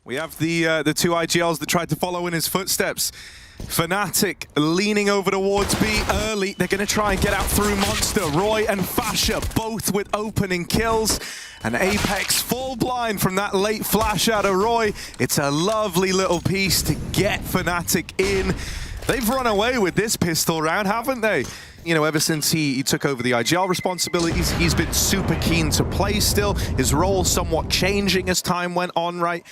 We have the two IGLs that tried to follow in his footsteps. Fnatic leaning over towards B early. They're going to try and get out through Monster. Roy and Fasha both with opening kills. And Apex full blind from that late flash out of Roy. It's a lovely little piece to get Fnatic in. They've run away with this pistol round, haven't they? You know, ever since he took over the IGL responsibilities, he's been super keen to play still. His role somewhat changing as time went on, right?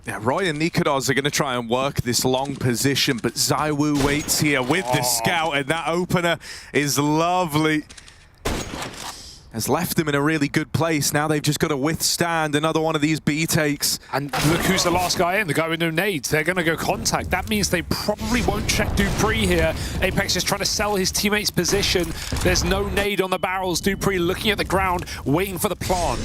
Yeah, Roy and nykytilan are going to try and work this long position, but zywoo waits here with the scout, and that opener is lovely. Has left them in a really good place. Now they've just got to withstand another one of these B takes. And look who's the last guy in, the guy with no nades. They're going to go contact. That means they probably won't check dupreeh here. Apex is trying to sell his teammate's position. There's no nade on the barrels. dupreeh looking at the ground, waiting for the plant.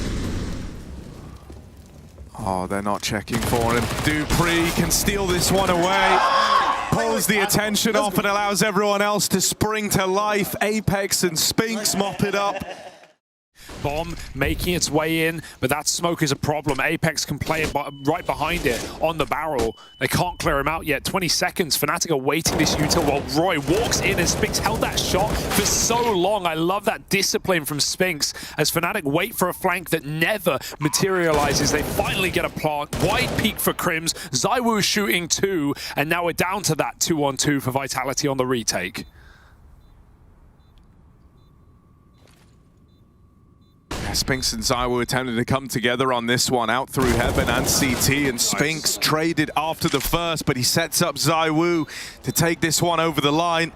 Oh, they're not checking for him. dupreeh can steal this one away. Pulls the attention off and allows everyone else to spring to life. Apex and Spinks mop it up. Bomb making its way in, but that smoke is a problem. Apex can play it right behind it on the barrel. They can't clear him out yet. 20 seconds. Fnatic are waiting this util while Roy walks in, and Spinks held that shot for so long. I love that discipline from Spinks as Fnatic wait for a flank that never materializes. They finally get a plant. Wide peak for Crims. zywoo shooting two, and now we're down to that 2-on-2 for Vitality on the retake. Spinks and zywoo attempted to come together on this one, out through Heaven and CT, and Spinks traded after the first, but he sets up zywoo to take this one over the line.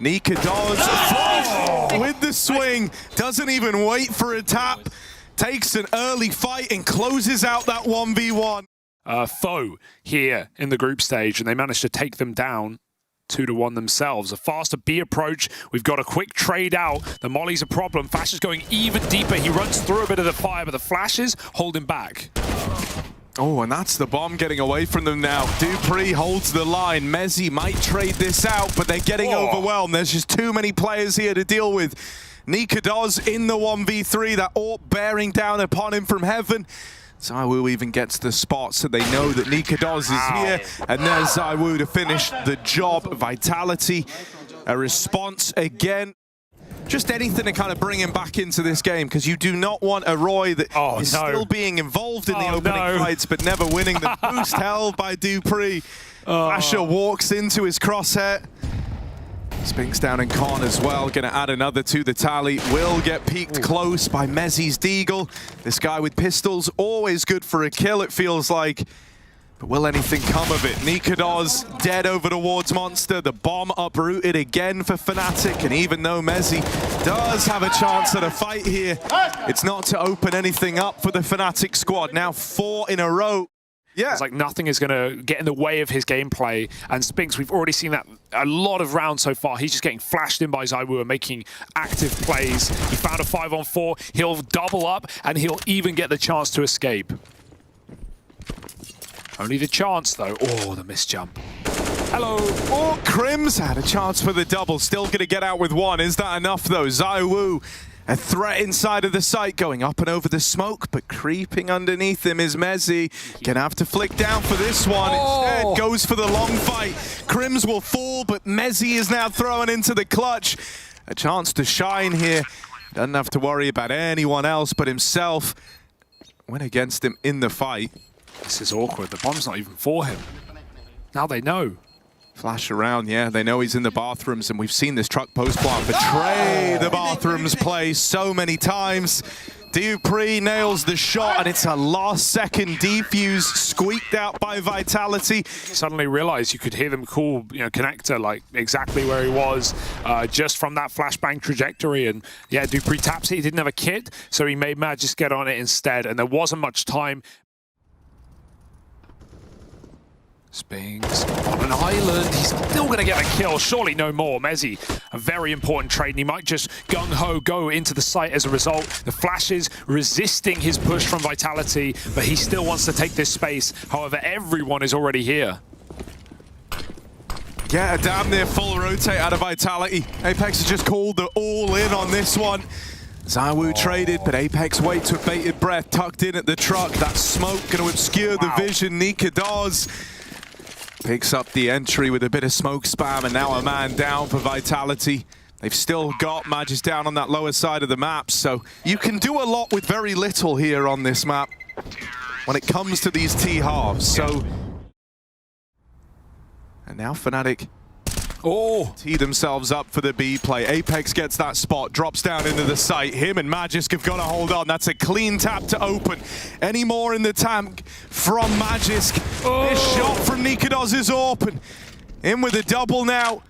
nykytilan with the swing, doesn't even wait for a tap, takes an early fight and closes out that 1v1. Foe here in the group stage, and they managed to take them down 2-1 themselves. A faster B approach. We've got a quick trade out. The molly's a problem. Fash is going even deeper. He runs through a bit of the fire, but the flashes hold him back. Oh, and that's the bomb getting away from them now. dupreeh holds the line. mezii might trade this out, but they're getting overwhelmed. There's just too many players here to deal with. nykytilan in the 1v3. That AWP bearing down upon him from Heaven. zywoo even gets the spot, so they know that nykytilan is here. And there's zywoo to finish the job. Vitality, a response again. Just anything to kind of bring him back into this game, because you do not want a Roy that is still being involved in the opening fights, but never winning. The boost held by dupreeh. Fasha walks into his crosshair. Spinks down in con as well, going to add another to the tally. Will get peeked close by mezii's deagle. This guy with pistols, always good for a kill, it feels like. But will anything come of it? nykytilan's dead over towards Monster. The bomb uprooted again for Fnatic. And even though mezii does have a chance at a fight here, it's not to open anything up for the Fnatic squad. Now 4 in a row. Yeah. It's like nothing is going to get in the way of his gameplay. And Spinks, we've already seen that a lot of rounds so far. He's just getting flashed in by zywoo and making active plays. He found a 5-on-4. He'll double up, and he'll even get the chance to escape. Only the chance, though. Oh, the missed jump. Hello. Oh, Crims had a chance for the double. Still going to get out with one. Is that enough, though? zywoo, a threat inside of the site, going up and over the smoke, but creeping underneath him is mezii. Gonna have to flick down for this one. Instead, goes for the long fight. Crims will fall, but mezii is now thrown into the clutch. A chance to shine here. Doesn't have to worry about anyone else but himself. Went against him in the fight. This is awkward. The bomb's not even for him. Now they know. Flash around, yeah. They know he's in the bathrooms, and we've seen this truck post plant betray the bathrooms play so many times. dupreeh nails the shot, and it's a last-second defuse squeaked out by Vitality. Suddenly realized you could hear them call, connector, like exactly where he was, just from that flashbang trajectory. And yeah, dupreeh taps it. He didn't have a kit, so he made Mad just get on it instead, and there wasn't much time. Spinks on an island. He's still going to get a kill. Surely no more. mezii, a very important trade, and he might just gung-ho go into the site as a result. The flashes resisting his push from Vitality, but he still wants to take this space. However, everyone is already here. Yeah, a damn near full rotate out of Vitality. Apex has just called the all-in on this one. zywoo traded, but Apex waits with bated breath, tucked in at the truck. That smoke going to obscure the vision. niko picks up the entry with a bit of smoke spam, and now a man down for Vitality. They've still got Magis down on that lower side of the map, so you can do a lot with very little here on this map when it comes to these T-halves. So, and now Fnatic tee themselves up for the B play. Apex gets that spot, drops down into the site. Him and Magisk have got to hold on. That's a clean tap to open. Any more in the tank from Magisk. This shot from niko is open. In with a double now.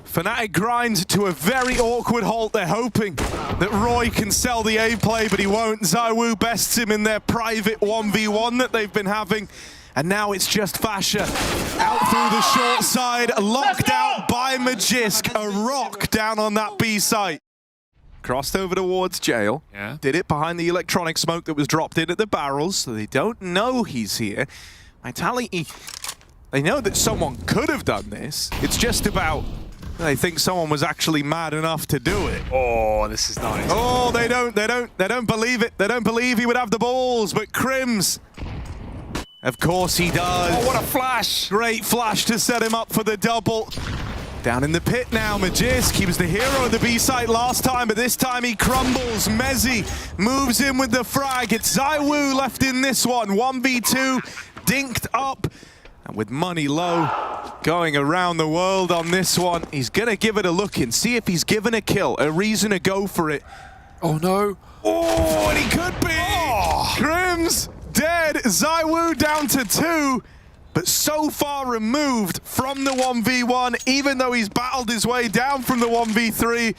Fnatic grind to a very awkward halt. They're hoping that Roy can sell the A play, but he won't. zywoo bests him in their private 1v1 that they've been having. And now it's just Fasha out through the short side, locked out by Magisk. A rock down on that B site. Crossed over towards jail. Yeah. Did it behind the electronic smoke that was dropped in at the barrels, so they don't know he's here. Vitality, they know that someone could have done this. It's just about they think someone was actually mad enough to do it. Oh, this is nice. Oh, they don't believe it. They don't believe he would have the balls, but Crims, of course he does. Oh, what a flash. Great flash to set him up for the double. Down in the pit now, Magisk. He was the hero of the B site last time, but this time he crumbles. Mezzi moves in with the frag. It's zywoo left in this one. 1v2, dinked up. And with money low, going around the world on this one, he's gonna give it a look and see if he's given a kill, a reason to go for it. Oh no. Oh, and he could be. Oh. Crims dead. zywoo down to 2, but so far removed from the 1v1, even though he's battled his way down from the 1v3.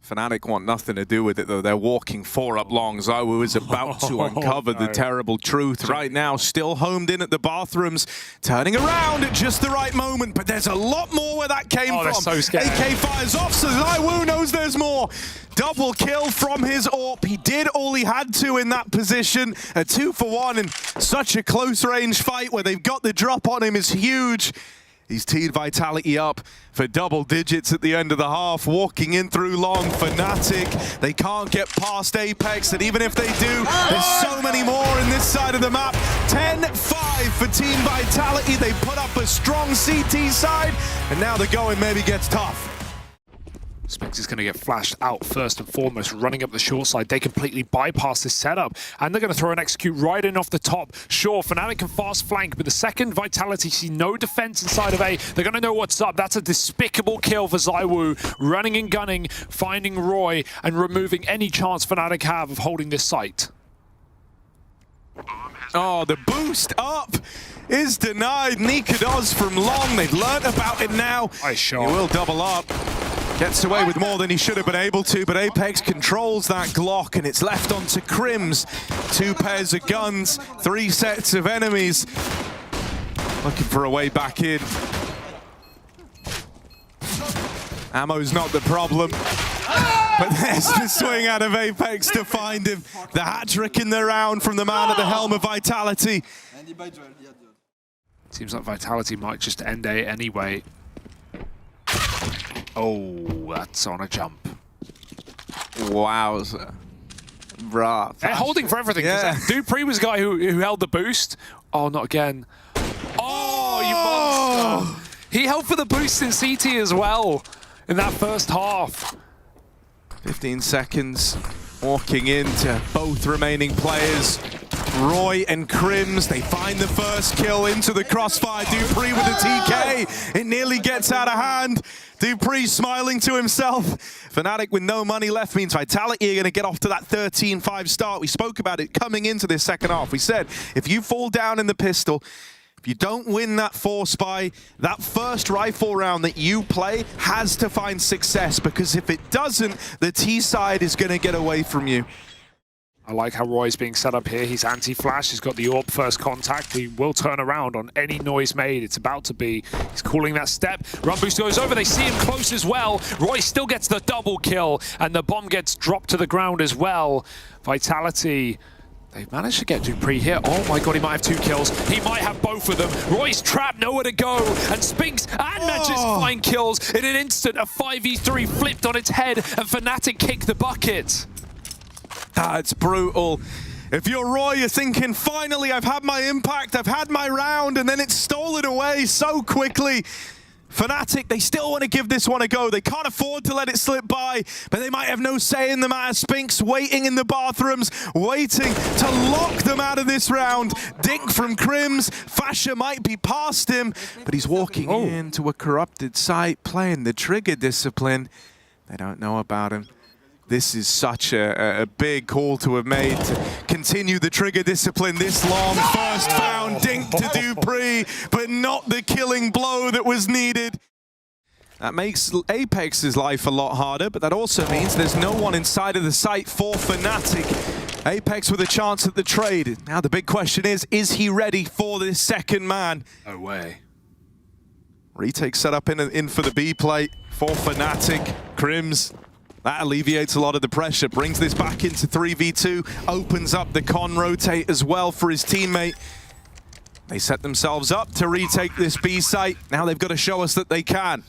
Fnatic want nothing to do with it, though. They're walking 4 up long. zywoo is about to uncover the terrible truth. Right now, still homed in at the bathrooms, turning around at just the right moment, but there's a lot more where that came from. So scared. AK fires off, so zywoo knows there's more. Double kill from his AWP. He did all he had to in that position. A 2-for-1 in such a close range fight where they've got the drop on him is huge. He's teed Vitality up for double digits at the end of the half. Walking in through long, Fnatic. They can't get past Apex, and even if they do, there's so many more in this side of the map. 10-5 for Team Vitality. They put up a strong CT side, and now the going maybe gets tough. Specs is going to get flashed out first and foremost, running up the short side. They completely bypass this setup, and they're going to throw an execute right in off the top. Sure, Fnatic can fast flank, but the second Vitality see no defense inside of A, they're going to know what's up. That's a despicable kill for zywoo, running and gunning, finding Roy, and removing any chance Fnatic have of holding this site. Oh, the boost up is denied. niko from long. They've learnt about it now. Nice shot. He will double up. Gets away with more than he should have been able to, but Apex controls that Glock, and it's left onto Crims. 2 pairs of guns, 3 sets of enemies. Looking for a way back in. Ammo's not the problem. But there's the swing out of Apex to find him. The hat-trick in the round from the man at the helm of Vitality. Seems like Vitality might just end A anyway. Oh, that's on a jump. Wowza. Bruh. They're holding for everything. Yeah. dupreeh was the guy who held the boost. Oh, not again. Oh, you monster. He held for the boost in CT as well in that first half. 15 seconds. Walking into both remaining players. Roy and Crims, they find the first kill into the crossfire. dupreeh with the TK. It nearly gets out of hand. dupreeh smiling to himself. Fnatic with no money left means Vitality are going to get off to that 13-5 start. We spoke about it coming into this second half. We said, if you fall down in the pistol, if you don't win that 4-spy, that first rifle round that you play has to find success, because if it doesn't, the T side is going to get away from you. I like how Roy's being set up here. He's anti-flash. He's got the AWP first contact. He will turn around on any noise made. It's about to be. He's calling that step. Run boost goes over. They see him close as well. Roy still gets the double kill, and the bomb gets dropped to the ground as well. Vitality They've managed to get Dupree here. Oh my god, he might have 2 kills. He might have both of them. Roy's trapped, nowhere to go. And Spinks and manages to find kills. In an instant, a 5v3 flipped on its head and Fnatic kicked the bucket. That's brutal. If you're Roy, you're thinking, finally, I've had my impact, I've had my round, and then it's stolen away so quickly. Fnatic, they still want to give this one a go. They can't afford to let it slip by, but they might have no say in the matter. Spinks waiting in the bathrooms, waiting to lock them out of this round. Dink from Crims. Fasha might be past him, but he's walking into a corrupted site, playing the trigger discipline. They don't know about him. This is such a big call to have made to continue the trigger discipline this long. First found, Dink to Dupree, but not the killing blow that was needed. That makes Apex's life a lot harder, but that also means there's no one inside of the site for Fnatic. Apex with a chance at the trade. Now the big question is he ready for this second man? No way. Retake set up in for the B plate for Fnatic. Crims. That alleviates a lot of the pressure, brings this back into 3v2, opens up the con rotate as well for his teammate. They set themselves up to retake this B site. Now they've got to show us that they can.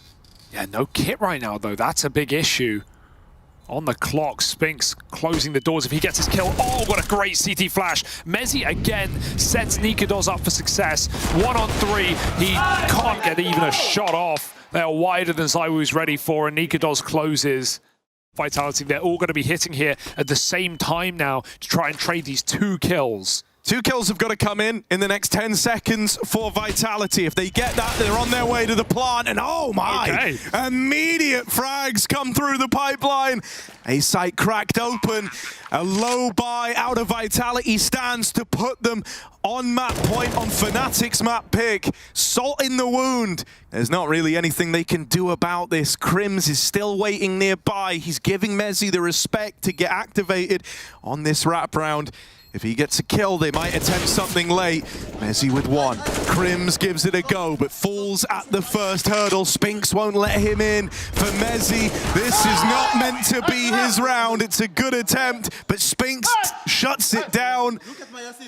Yeah, no kit right now, though. That's a big issue. On the clock, Spinks closing the doors if he gets his kill. Oh, what a great CT flash. Mezzi again sets niko up for success. 1-on-3, he can't get even a shot off. They are wider than zywoo's ready for, and niko closes. Vitality, they're all going to be hitting here at the same time now to try and trade these 2 kills. 2 kills have got to come in the next 10 seconds for Vitality. If they get that, they're on their way to the plant. And oh my, immediate frags come through the pipeline. A site cracked open. A low buy out of Vitality stands to put them on map point on Fnatic's map pick. Salt in the wound. There's not really anything they can do about this. Crims is still waiting nearby. He's giving Mezzi the respect to get activated on this wrap round. If he gets a kill, they might attempt something late. Mezzi with 1. Crims gives it a go, but falls at the first hurdle. Spinks won't let him in. For Mezzi, this is not meant to be his round. It's a good attempt, but Spinks shuts it down.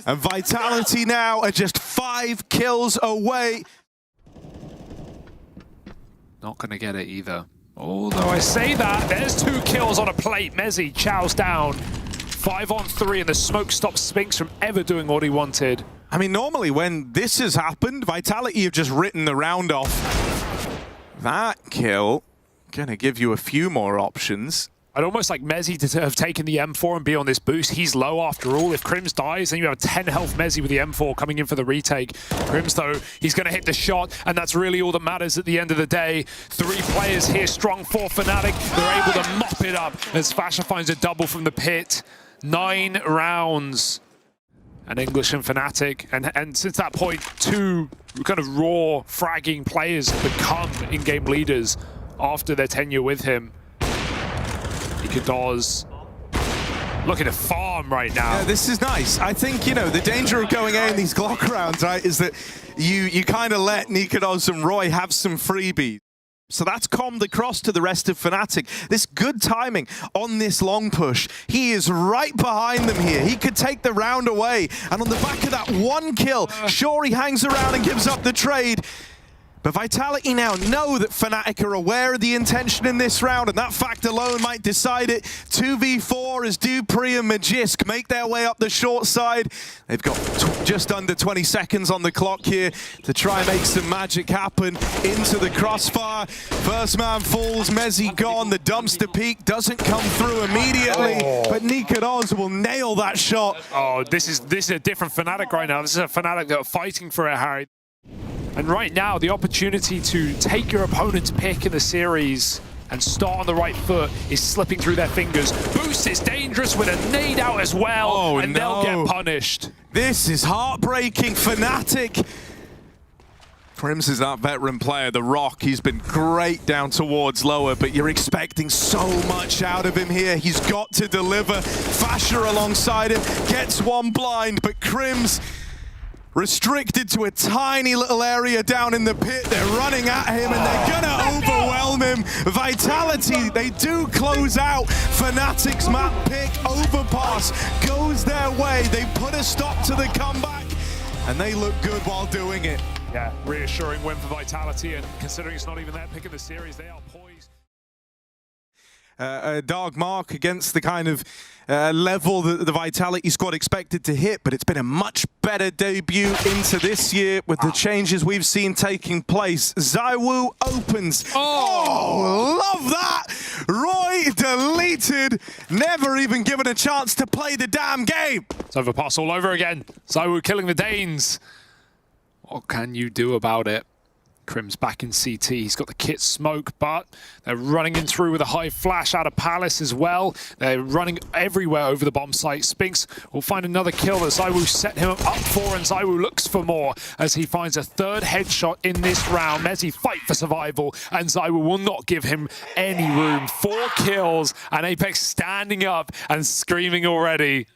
And Vitality now are just 5 kills away. Not going to get it either. Although I say that, there's 2 kills on a plate. Mezzi chows down. 5-on-3, and the smoke stops Spinks from ever doing what he wanted. I mean, normally when this has happened, Vitality have just written the round off. That kill gonna give you a few more options. I'd almost like Mezzi to have taken the M4 and be on this boost. He's low after all. If Crims dies, then you have 10 health Mezzi with the M4 coming in for the retake. Crims, though, he's going to hit the shot, and that's really all that matters at the end of the day. 3 players here strong for Fnatic. They're able to mop it up as Fasha finds a double from the pit. 9 rounds. And English and Fnatic. And since that point, 2 kind of raw fragging players become in-game leaders after their tenure with him. niko looking to farm right now. Yeah, this is nice. I think, you know, the danger of going A in these Glock rounds, right, is that you kind of let niko and Roy have some freebies. So that's calmed across to the rest of Fnatic. This good timing on this long push. He is right behind them here. He could take the round away. And on the back of that 1 kill, sure, he hangs around and gives up the trade. But Vitality now know that Fnatic are aware of the intention in this round, and that fact alone might decide it. 2v4 as Dupree and Magisk make their way up the short side. They've got just under 20 seconds on the clock here to try and make some magic happen into the crossfire. First man falls, Mezzi gone. The dumpster peak doesn't come through immediately, but niko will nail that shot. Oh, this is a different Fnatic right now. This is a Fnatic that are fighting for it, Harry. And right now, the opportunity to take your opponent's pick in the series and start on the right foot is slipping through their fingers. Boost is dangerous with a nade out as well, and they'll get punished. This is heartbreaking. Fnatic. Crims is that veteran player, the Rock. He's been great down towards lower, but you're expecting so much out of him here. He's got to deliver. Fasha alongside him gets 1 blind, but Crims restricted to a tiny little area down in the pit. They're running at him and they're gonna overwhelm him. Vitality, they do close out. Fnatic's map pick, overpass, goes their way. They put a stop to the comeback, and they look good while doing it. Yeah, reassuring win for Vitality, and considering it's not even their pick of the series, they are poised. A dark mark against the kind of level that the Vitality squad expected to hit, but it's been a much better debut into this year with the changes we've seen taking place. Zywoo opens. Oh, love that! Roy deleted, never even given a chance to play the damn game. It's overpass all over again. Zywoo killing the Danes. What can you do about it? Crim's back in CT. He's got the kit smoke, but they're running in through with a high flash out of Palace as well. They're running everywhere over the bomb site. Spinks will find another kill that Zywoo set him up for, and Zywoo looks for more as he finds a third headshot in this round. Mezi fight for survival, and Zywoo will not give him any room. 4 kills, and Apex standing up and screaming already.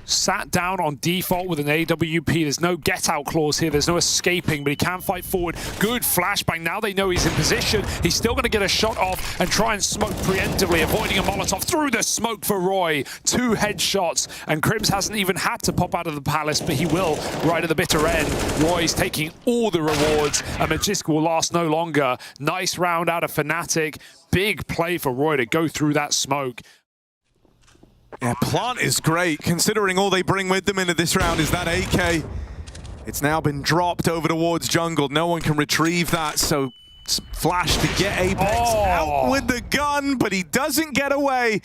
Sat down on default with an AWP. There's no get out clause here. There's no escaping, but he can fight forward. Good flashbang. Now they know he's in position. He's still going to get a shot off and try and smoke preemptively, avoiding a Molotov through the smoke for Roy. 2 headshots, and Crims hasn't even had to pop out of the Palace, but he will right at the bitter end. Roy's taking all the rewards, and Magisk will last no longer. Nice round out of Fnatic. Big play for Roy to go through that smoke. Yeah, plant is great, considering all they bring with them into this round is that AK. It's now been dropped over towards jungle. No one can retrieve that, so flash to get Apex out with the gun, but he doesn't get away.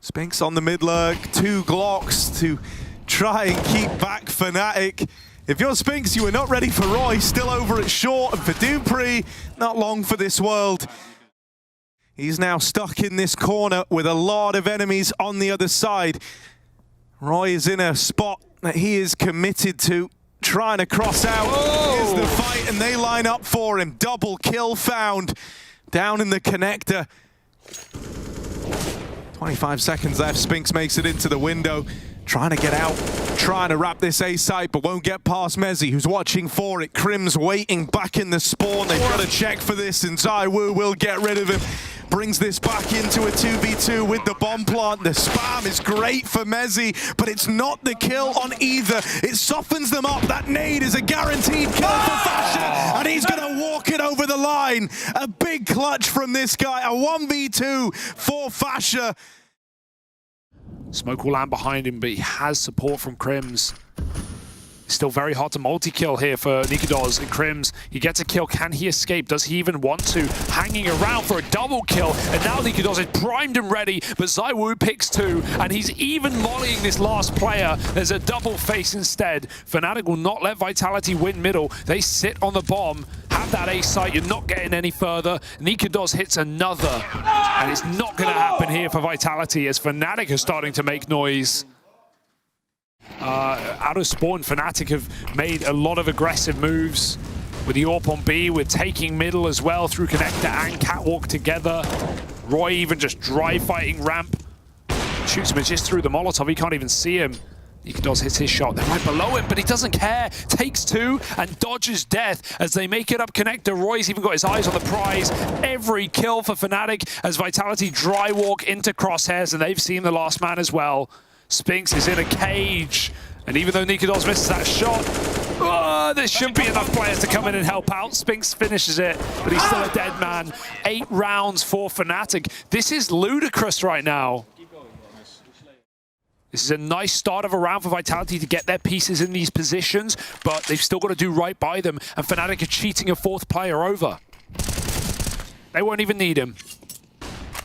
Spinks on the mid lurk, 2 Glocks to try and keep back Fnatic. If you're Spinks, you are not ready for Roy, still over at short, and for dupreeh, not long for this world. He's now stuck in this corner with a lot of enemies on the other side. Roy is in a spot that he is committed to, trying to cross out. Here's the fight, and they line up for him. Double kill found down in the connector. 25 seconds left. Spinks makes it into the window. Trying to get out, trying to wrap this A site, but won't get past Mezi, who's watching for it. Crim's waiting back in the spawn. They've got to check for this, and Zywoo will get rid of him. Brings this back into a 2v2 with the bomb plant. The spam is great for Mezi, but it's not the kill on either. It softens them up. That nade is a guaranteed kill for Fasha, and he's going to walk it over the line. A big clutch from this guy. A 1v2 for Fasha. Smoke will land behind him, but he has support from Crims. Still very hard to multi-kill here for nykytilan and Crims. He gets a kill. Can he escape? Does he even want to? Hanging around for a double kill, and now nykytilan is primed and ready, but Zywoo picks 2, and he's even mollying this last player. There's a double face instead. Fnatic will not let Vitality win middle. They sit on the bomb, have that A site. You're not getting any further. nykytilan hits another, and it's not going to happen here for Vitality as Fnatic are starting to make noise. Out of spawn, Fnatic have made a lot of aggressive moves. With the AWP on B, we're taking middle as well through connector and catwalk together. Roy even just dry fighting ramp. Shoots him just through the Molotov, he can't even see him. nykytilan hits his shot, they're right below him, but he doesn't care. Takes 2 and dodges death as they make it up connector. Roy's even got his eyes on the prize. Every kill for Fnatic as Vitality dry walk into crosshairs, and they've seen the last man as well. Spinks is in a cage, and even though nykytilan misses that shot, there should be enough players to come in and help out. Spinks finishes it, but he's still a dead man. 8 rounds for Fnatic. This is ludicrous right now. This is a nice start of a round for Vitality to get their pieces in these positions, but they've still got to do right by them, and Fnatic are cheating a 4th player over. They won't even need him.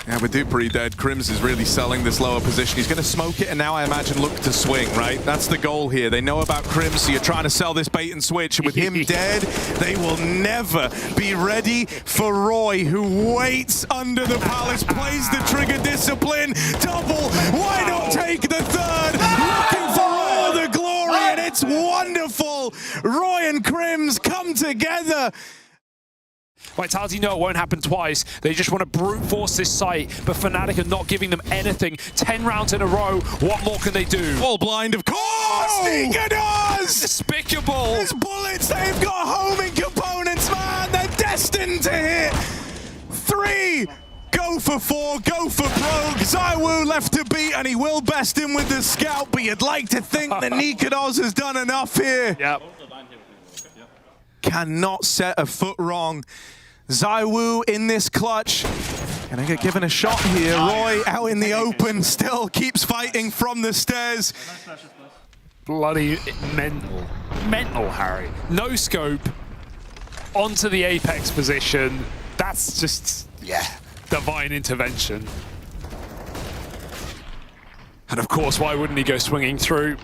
Yeah, with dupreeh dead, Crims is really selling this lower position. He's going to smoke it, and now I imagine look to swing, right? That's the goal here. They know about Crims, so you're trying to sell this bait and switch. And with him dead, they will never be ready for Roy, who waits under the Palace, plays the trigger discipline. Double, why not take the 3rd? Looking for all the glory, and it's wonderful. Roy and Crims come together. Vitality know it won't happen twice. They just want to brute force this site, but Fnatic are not giving them anything. 10 rounds in a row. What more can they do? All blind, of course! nykytilan! Despicable! These bullets, they've got homing components, man! They're destined to hit! 3 Go for 4, go for broke. zywoo left to beat, and he will best him with the scout, but you'd like to think that niko has done enough here. Yep. Cannot set a foot wrong. zywoo in this clutch. Gonna get given a shot here. Roy out in the open, still keeps fighting from the stairs. Bloody mental. Mental, Harry. No scope. Onto the apex position. That's just, yeah, divine intervention. And of course, why wouldn't he go swinging through?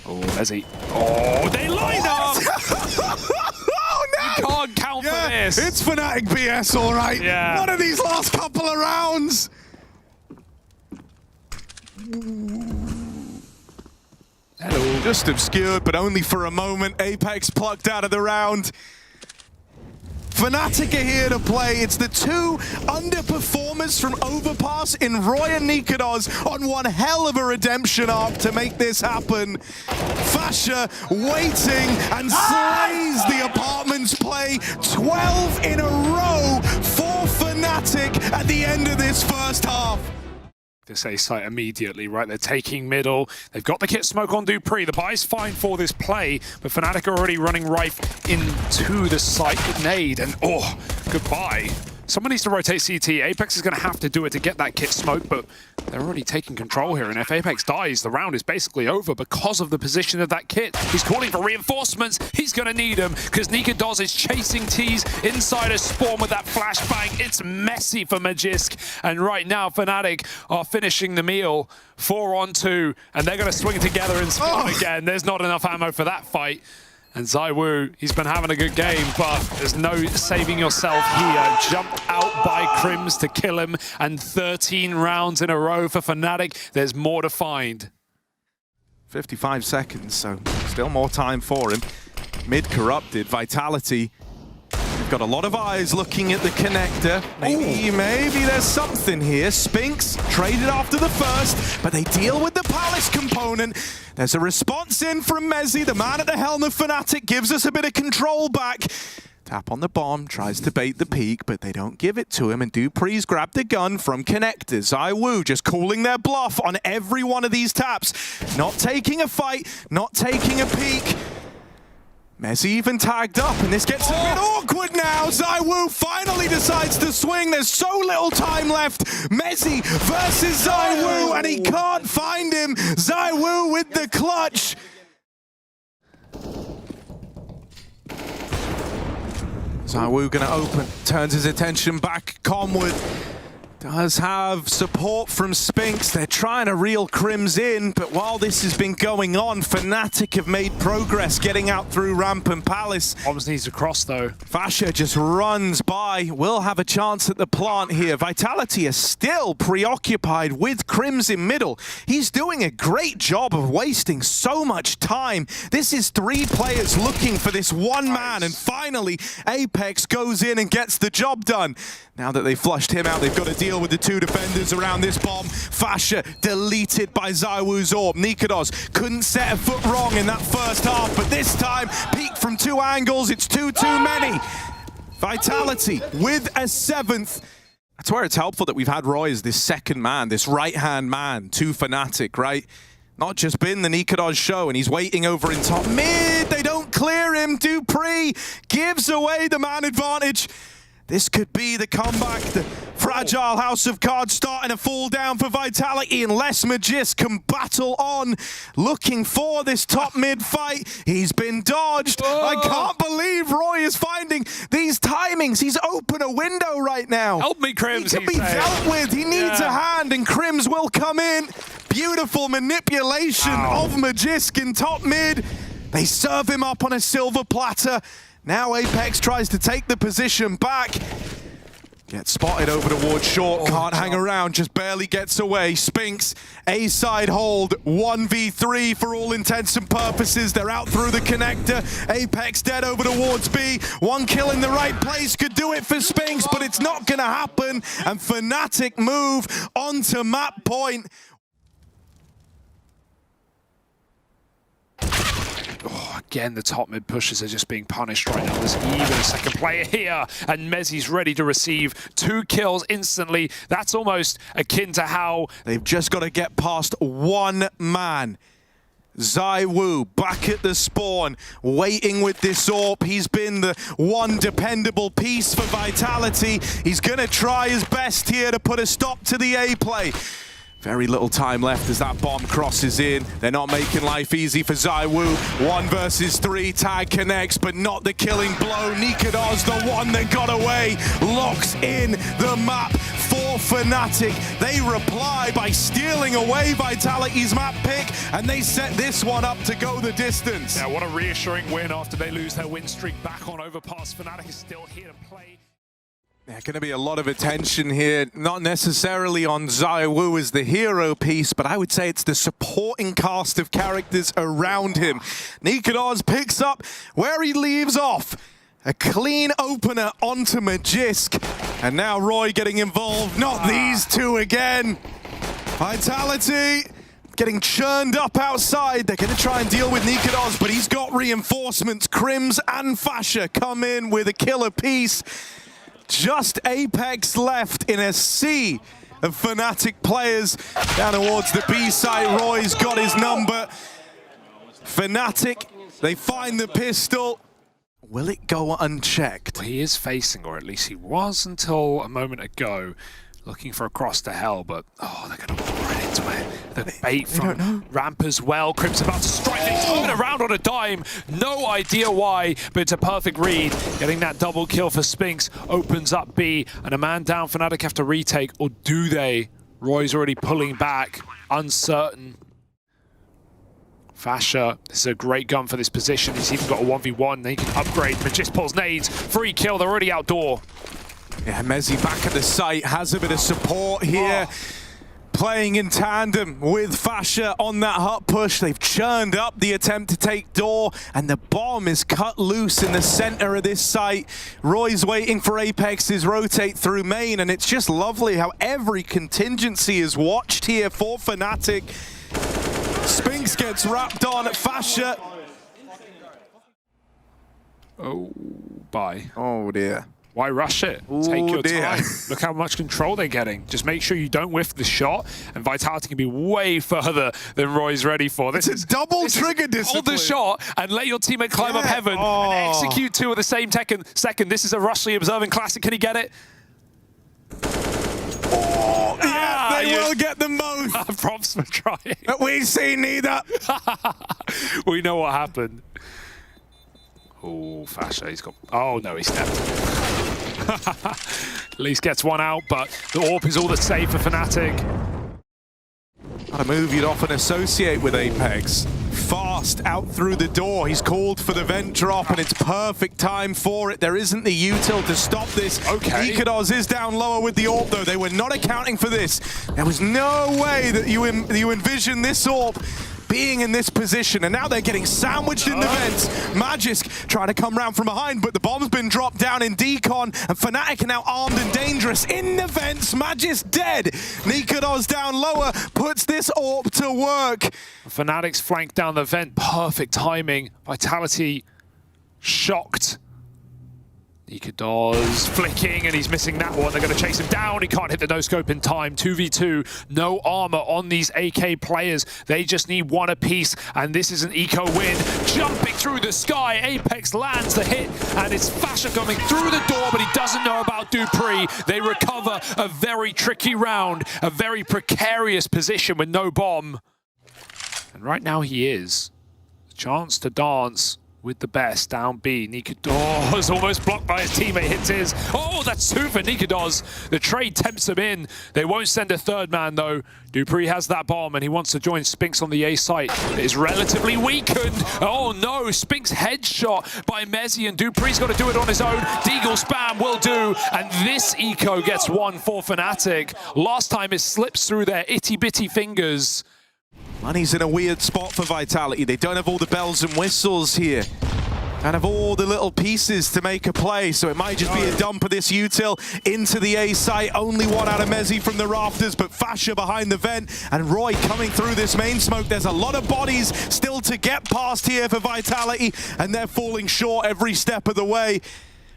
Oh, there's he. Oh, they line up! Oh, no! You can't count for this. It's Fnatic BS, all right. Yeah. One of these last couple of rounds. Hello. Just obscured, but only for a moment. Apex plucked out of the round. Fnatic are here to play. It's the two underperformers from Overpass in Roy and niko on one hell of a redemption arc to make this happen. Fasha waiting and slays the apartments play. 12 in a row for Fnatic at the end of this first half. This A site immediately, right? They're taking middle. They've got the kit smoke on dupreeh. The buy's fine for this play, but Fnatic are already running right into the site nade, and oh, goodbye. Someone needs to rotate CT. Apex is going to have to do it to get that kit smoke, but they're already taking control here, and if Apex dies, the round is basically over because of the position of that kit. He's calling for reinforcements. He's going to need them because niko is chasing T's inside a spawn with that flashbang. It's messy for Magisk, and right now Fnatic are finishing the meal 4-on-2, and they're going to swing together and spawn again. There's not enough ammo for that fight. And zywoo, he's been having a good game, but there's no saving yourself here. Jumped out by Crims to kill him, and 13 rounds in a row for Fnatic. There's more to find. 55 seconds, so still more time for him. Mid corrupted, Vitality. We've got a lot of eyes looking at the connector. Maybe there's something here. Spinks traded after the first, but they deal with the Palace component. There's a response in from Mezzy, the man at the helm of Fnatic, gives us a bit of control back. Tap on the bomb, tries to bait the peak, but they don't give it to him, and dupreeh's grabbed the gun from connector. zywoo just calling their bluff on every one of these taps. Not taking a fight, not taking a peek. Mezzy even tagged up, and this gets a bit awkward now. zywoo finally decides to swing. There's so little time left. Mezzy versus zywoo, and he can't find him. zywoo with the clutch. zywoo gonna open, turns his attention back. Comwood does have support from Spinks. They're trying to reel Crims in, but while this has been going on, Fnatic have made progress getting out through ramp and Palace. Bombs needs to cross though. Fasha just runs by. Will have a chance at the plant here. Vitality is still preoccupied with Crims in middle. He's doing a great job of wasting so much time. This is 3 players looking for this one man, and finally Apex goes in and gets the job done. Now that they've flushed him out, they've got to deal with the 2 defenders around this bomb. Fasha deleted by zywoo's orb. niko couldn't set a foot wrong in that first half, but this time, peek from 2 angles, it's 2 too many. Vitality with a 7th. That's where it's helpful that we've had Roy as this second man, this right-hand man to Fnatic, right? Not just been the niko show, and he's waiting over in top mid. They don't clear him. dupreeh gives away the man advantage. This could be the comeback. The fragile house of cards starting to fall down for Vitality, unless Magisk can battle on. Looking for this top mid fight. He's been dodged. I can't believe Roy is finding these timings. He's open a window right now. Help me, Crims. He can be dealt with. He needs a hand, and Crims will come in. Beautiful manipulation of Magisk in top mid. They serve him up on a silver platter. Now Apex tries to take the position back. Gets spotted over towards short, can't hang around, just barely gets away. Spinks, A-side hold, 1v3 for all intents and purposes. They're out through the connector. Apex dead over towards B. 1 kill in the right place could do it for Spinks, but it's not gonna happen. And Fnatic move onto map point. Oh, again, the top mid pushes are just being punished right now. There's even a second player here, and Mezzi's ready to receive 2 kills instantly. That's almost akin to how they've just got to get past one man. zywoo back at the spawn, waiting with this AWP. He's been the one dependable piece for Vitality. He's going to try his best here to put a stop to the A play. Very little time left as that bomb crosses in. They're not making life easy for zywoo. 1 versus 3, tag connects, but not the killing blow. niko, the one that got away, locks in the map for Fnatic. They reply by stealing away Vitality's map pick, and they set this one up to go the distance. Yeah, what a reassuring win after they lose their win streak back on Overpass. Fnatic is still here to play. There's going to be a lot of attention here, not necessarily on zywoo as the hero piece, but I would say it's the supporting cast of characters around him. niko picks up where he leaves off. A clean opener onto Magisk. And now Roy getting involved. Not these two again. Vitality getting churned up outside. They're going to try and deal with niko, but he's got reinforcements. Crims and Fasha come in with a killer piece. Just Apex left in a sea of Fnatic players down towards the B site. Roy's got his number. Fnatic, they find the pistol. Will it go unchecked? Well, he is facing, or at least he was until a moment ago, looking for a cross to hell, but oh, they're going to walk right into it. The bait from Ramp as well. Crim's about to strike. They turn around on a dime. No idea why, but it's a perfect read. Getting that double kill for Spinks opens up B, and a man down. Fnatic have to retake, or do they? Roy's already pulling back, uncertain. Fasha, this is a great gun for this position. He's even got a 1v1. He can upgrade. Magisk pulls nades. Free kill. They're already outdoor. Yeah, Mezzi back at the site, has a bit of support here. Playing in tandem with Fasha on that hut push. They've churned up the attempt to take door, and the bomb is cut loose in the center of this site. Roy's waiting for Apex's rotate through main, and it's just lovely how every contingency is watched here for Fnatic. Spinks gets wrapped on Fasha. Oh, bye. Oh dear. Why rush it? Ooh, take your dear. time. Look how much control they're getting. Just make sure you don't whiff the shot, and Vitality can be way further than Roy's ready for. This is double trigger discipline. Hold the shot and let your teammate climb up heaven and execute 2 at the same second. This is a Rushly observing classic. Can he get it? Oh, yeah, they will get them both. Props for trying. But we see neither. We know what happened. Oh, Fasha, he's got... Oh, no, he stepped. At least gets one out, but the AWP is all the save for Fnatic. Not a move you'd often associate with Apex. Fast out through the door. He's called for the vent drop, and it's perfect time for it. There isn't the util to stop this. Okay. niko is down lower with the AWP, though. They were not accounting for this. There was no way that you envision this AWP being in this position, and now they're getting sandwiched in the vents. Magisk trying to come round from behind, but the bomb's been dropped down in decon, and Fnatic are now armed and dangerous in the vents. Magisk dead. niko down lower, puts this AWP to work. Fnatic's flanked down the vent. Perfect timing. Vitality shocked. niko flicking, and he's missing that one. They're going to chase him down. He can't hit the no-scope in time. 2v2. No armor on these AK players. They just need one apiece, and this is an eco win. Jumping through the sky. Apex lands the hit, and it's Fasha coming through the door, but he doesn't know about dupreeh. They recover a very tricky round, a very precarious position with no bomb. And right now he is. A chance to dance with the best down B. niko is almost blocked by his teammate, hits his. Oh, that's 2 for niko. The trade tempts him in. They won't send a third man though. dupreeh has that bomb and he wants to join Spinks on the A site. It is relatively weakened. Oh no, Spinks headshot by Mezzi, and dupreeh's got to do it on his own. Deagle spam will do, and this eco gets one for Fnatic. Last time it slips through their itty bitty fingers. Money's in a weird spot for Vitality. They don't have all the bells and whistles here. kind of all the little pieces to make a play, so it might just be a dump of this util into the A site. Only one out of Mezzy from the rafters, but Fasha behind the vent, and Roy coming through this main smoke. There's a lot of bodies still to get past here for Vitality, and they're falling short every step of the way.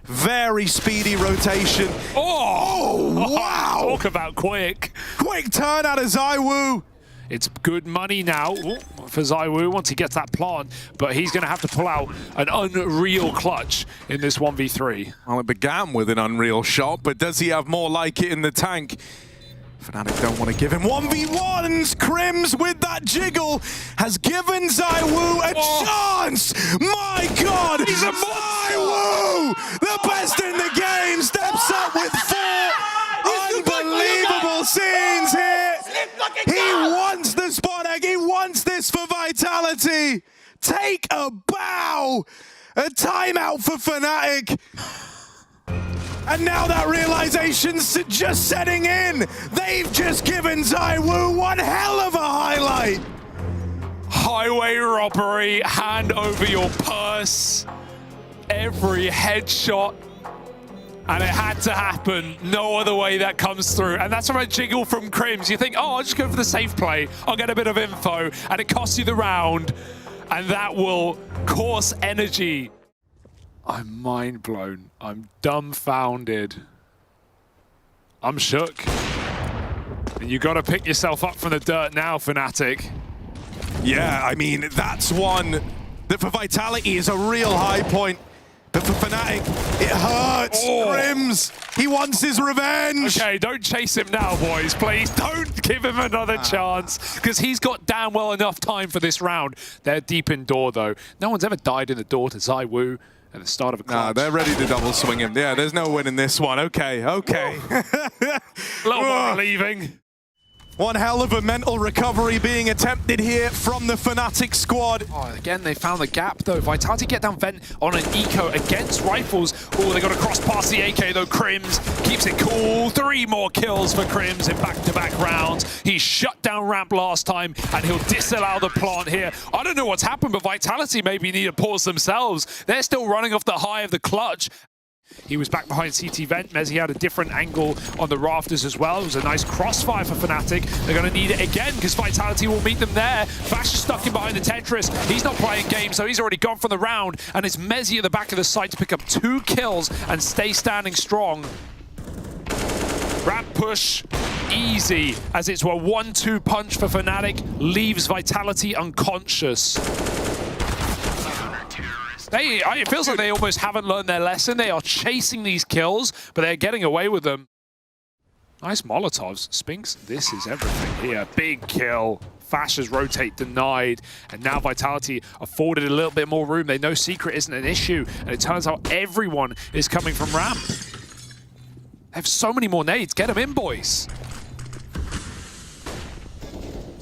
Very speedy rotation. Oh, wow! Talk about quick. Quick turn out of zywoo. It's good money now for zywoo once he gets that plant, but he's going to have to pull out an unreal clutch in this 1v3. Well, it began with an unreal shot, but does he have more like it in the tank? Fnatic don't want to give him 1v1s. Crims with that jiggle has given zywoo a chance. My God, He's a zywoo, the best in the game, steps up with 4 unbelievable scenes here. He wants the spot egg. He wants this for Vitality. Take a bow. A timeout for Fnatic. And now that realization's just setting in. They've just given zywoo one hell of a highlight. Highway robbery, hand over your purse. Every headshot. And it had to happen. No other way that comes through. And that's from a jiggle from Crims. You think, oh, I'll just go for the safe play. I'll get a bit of info. And it costs you the round. And that will course energy. I'm mind blown. I'm dumbfounded. I'm shook. And you got to pick yourself up from the dirt now, Fnatic. Yeah, I mean, that's one that for Vitality is a real high point. But for Fnatic, it hurts. Crims, he wants his revenge. Okay, don't chase him now, boys. Please don't give him another chance, because he's got damn well enough time for this round. They're deep in door, though. No one's ever died in the door to zywoo at the start of a clutch. Nah, they're ready to double swing him. Yeah, there's no win in this one. Okay, okay. A little more relieving. One hell of a mental recovery being attempted here from the Fnatic squad. Oh, again, they found the gap, though. Vitality get down vent on an eco against rifles. Oh, they got to cross past the AK, though. Crims keeps it cool. 3 more kills for Crims in back-to-back rounds. He shut down ramp last time, and he'll disallow the plant here. I don't know what's happened, but Vitality maybe need to pause themselves. They're still running off the high of the clutch. He was back behind CT vent. Mezzy had a different angle on the rafters as well. It was a nice crossfire for Fnatic. They're going to need it again because Vitality will meet them there. Fash is stuck in behind the Tetris. He's not playing games, so he's already gone from the round. And it's Mezzy at the back of the site to pick up 2 kills and stay standing strong. Ramp push, easy, as it's a 1-2 punch for Fnatic. Leaves Vitality unconscious. It feels like they almost haven't learned their lesson. They are chasing these kills, but they're getting away with them. Nice Molotovs. Spinks, this is everything here. Big kill. Fash's rotate denied. And now Vitality afforded a little bit more room. They know secret isn't an issue. And it turns out everyone is coming from ramp. They have so many more nades. Get them in, boys.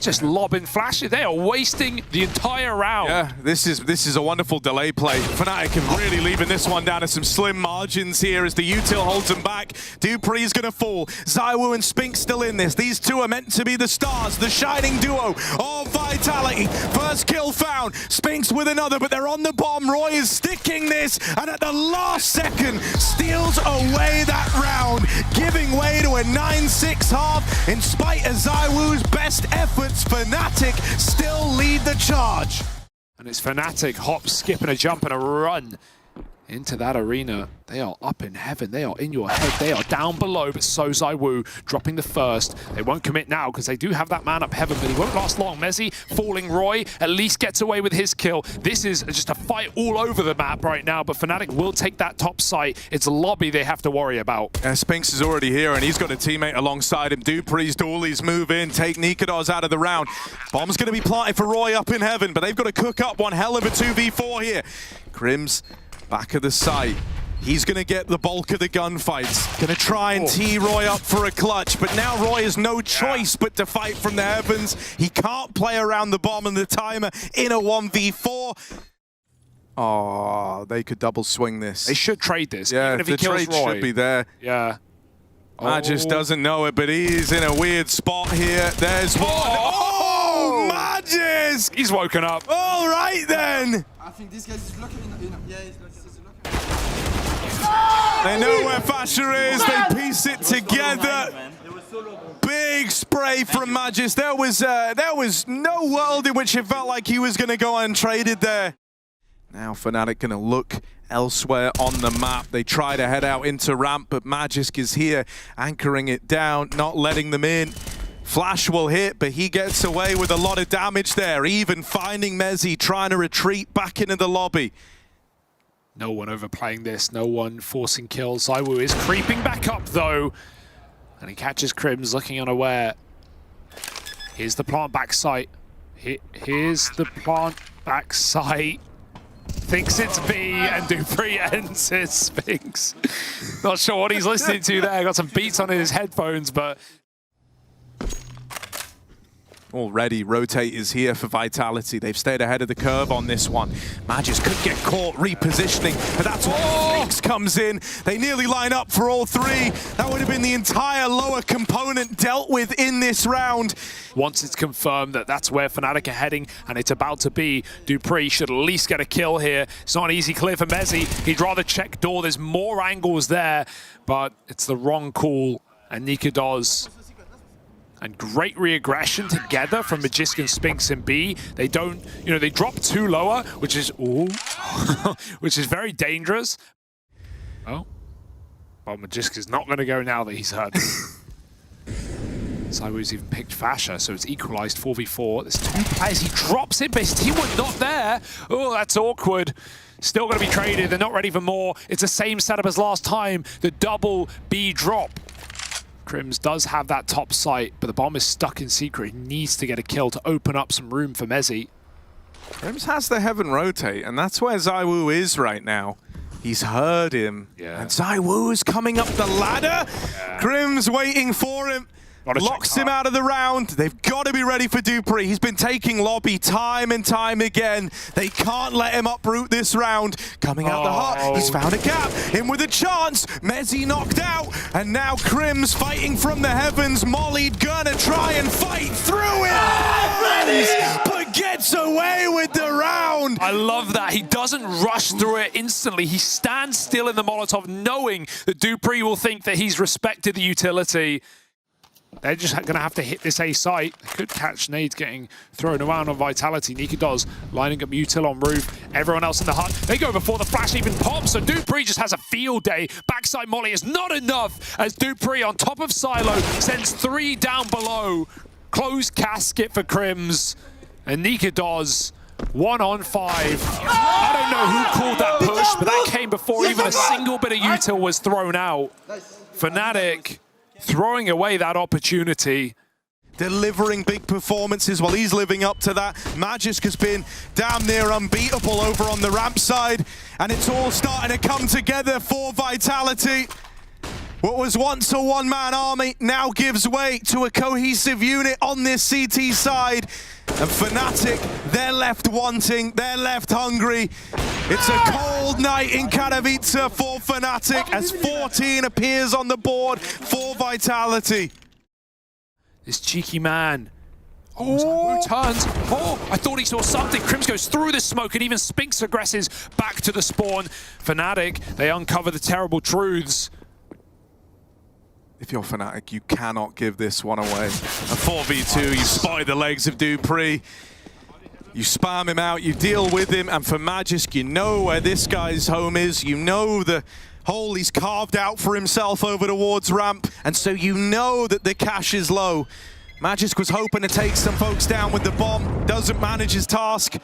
Just lobbing flashes. They are wasting the entire round. Yeah, this is a wonderful delay play. Fnatic are really leaving this one down to some slim margins here as the util holds them back. Dupree's gonna fall. zywoo and Spink still in this. These two are meant to be the stars, the shining duo of Vitality. First kill found. Spink's with another, but they're on the bomb. Roy is sticking this, and at the last second, steals away that round, giving way to a 9-6 half. In spite of zywoo's best efforts, Fnatic still lead the charge. And it's Fnatic, hop, skip, and a jump, and a run into that arena. They are up in heaven. They are in your head. They are down below, but so zywoo dropping the first. They won't commit now because they do have that man up heaven, but he won't last long. Mezzy falling. Roy at least gets away with his kill. This is just a fight all over the map right now, but Fnatic will take that top site. It's lobby they have to worry about. Spinks is already here, and he's got a teammate alongside him. Dupree's Doolies move in, take nykytilan out of the round. Bomb's going to be planted for Roy up in heaven, but they've got to cook up one hell of a 2v4 here. Crims back of the site. He's going to get the bulk of the gunfights. Going to try and tee Roy up for a clutch, but now Roy has no choice but to fight from the heavens. He can't play around the bomb and the timer in a 1v4. Oh, they could double swing this. They should trade this. Yeah, even if he the kills trade Roy. should be there. Yeah. Matt just doesn't know it, but he's in a weird spot here. There's one. Oh, Magisk! He's woken up. All right then. I think this guy is blocking yeah, he's blocking. They know where Fasher is. They piece it together. Big spray from Magisk. There was no world in which it felt like he was going to go untraded there. Now Fnatic going to look elsewhere on the map. They try to head out into ramp, but Magisk is here, anchoring it down, not letting them in. Flash will hit, but he gets away with a lot of damage there, even finding Mezzy trying to retreat back into the lobby. No one overplaying this, no one forcing kills. zywoo is creeping back up though, and he catches Crims looking unaware. Here's the plant back site. Here's the plant back site. Thinks it's B, and dupreeh ends his Sphinx. Not sure what he's listening to there. Got some beats on his headphones, but... Already, Rotate is here for Vitality. They've stayed ahead of the curve on this one. Magisk could get caught repositioning, but that's where Sphinx comes in. They nearly line up for all three. That would have been the entire lower component dealt with in this round. Once it's confirmed that that's where Fnatic are heading, and it's about to be, dupreeh should at least get a kill here. It's not an easy clear for Mezzy. He'd rather check door. There's more angles there, but it's the wrong call, and niko does. And great re-aggression together from Magisk and Sphinx and B. They don't, they drop two lower, which is, which is very dangerous. Oh, well, Magisk is not going to go now that he's hurt. zywoo's even picked Fasher, so it's equalized 4v4. There's two players. He drops it, but his teamwork not there. Oh, that's awkward. Still going to be traded. They're not ready for more. It's the same setup as last time. The double B drop. Crims does have that top site, but the bomb is stuck in secret. He needs to get a kill to open up some room for Mezzy. Crims has the heaven rotate, and that's where zywoo is right now. He's heard him, and zywoo is coming up the ladder. Crims waiting for him. Locks him out of the round. They've got to be ready for dupreeh. He's been taking lobby time and time again. They can't let him uproot this round. Coming out the hut, he's found a gap. In with a chance. Mezzy knocked out. And now Crims fighting from the heavens. Mollied gonna try and fight through it. But gets away with the round. I love that. He doesn't rush through it instantly. He stands still in the Molotov knowing that dupreeh will think that he's respected the utility. They're just going to have to hit this A site. They could catch nades getting thrown around on Vitality. niko does, lining up util on roof. Everyone else in the hut. They go before the flash even pops, so dupreeh just has a field day. Backside molly is not enough as dupreeh on top of Silo sends 3 down below. Closed casket for Crims. And niko does 1 on 5. I don't know who called that push, but that came before even a single bit of util was thrown out. Fnatic throwing away that opportunity. Delivering big performances while he's living up to that. Magisk has been damn near unbeatable over on the ramp side, and it's all starting to come together for Vitality. What was once a one-man army now gives way to a cohesive unit on this CT side. And Fnatic, they're left wanting, they're left hungry. It's a cold night in Katowice for Fnatic as 14 appears on the board for Vitality. This cheeky man. Oh, turns. Oh, I thought he saw something. Crims goes through the smoke, and even Sphinx aggresses back to the spawn. Fnatic, they uncover the terrible truths. If you're Fnatic, you cannot give this one away. A 4v2, you spotted the legs of dupreeh. You spam him out, you deal with him, and for Magisk, you know where this guy's home is. You know the hole he's carved out for himself over towards ramp, and so you know that the cash is low. Magisk was hoping to take some folks down with the bomb, doesn't manage his task.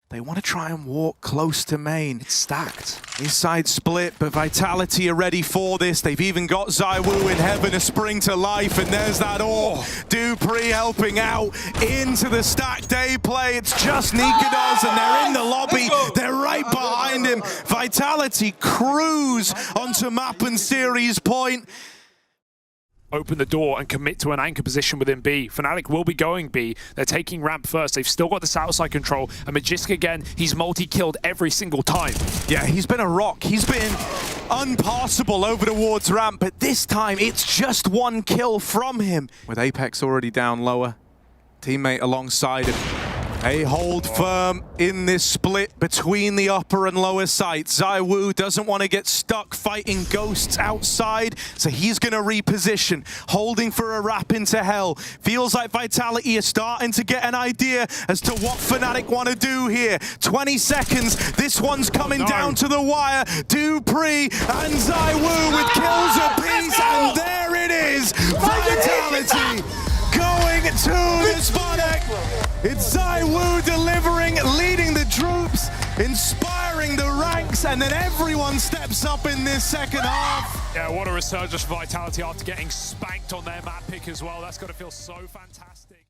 They want to try and walk close to main. It's stacked. His side split, but Vitality are ready for this. They've even got zywoo in heaven, a spring to life, and there's that ore. dupreeh helping out into the stacked A play. It's just niko does, and they're in the lobby. They're right behind him. Vitality cruise onto map and series point. Open the door and commit to an anchor position within B. Fnatic will be going B. They're taking ramp first. They've still got the south side control. And Magisk again, he's multi-killed every single time. Yeah, he's been a rock. He's been unpassable over towards ramp, but this time it's just 1 kill from him. With Apex already down lower, Teammate alongside him. They hold firm in this split between the upper and lower site. zywoo doesn't want to get stuck fighting ghosts outside, so he's going to reposition, holding for a wrap into hell. Feels like Vitality is starting to get an idea as to what Fnatic want to do here. 20 seconds. This one's coming down to the wire. dupreeh and zywoo with kills apiece, and there it is. Vitality going to the Fnatic. It's zywoo delivering, leading the troops, inspiring the ranks, and then everyone steps up in this second half. Yeah, what a resurgence for Vitality after getting spanked on their map pick as well. That's got to feel so fantastic.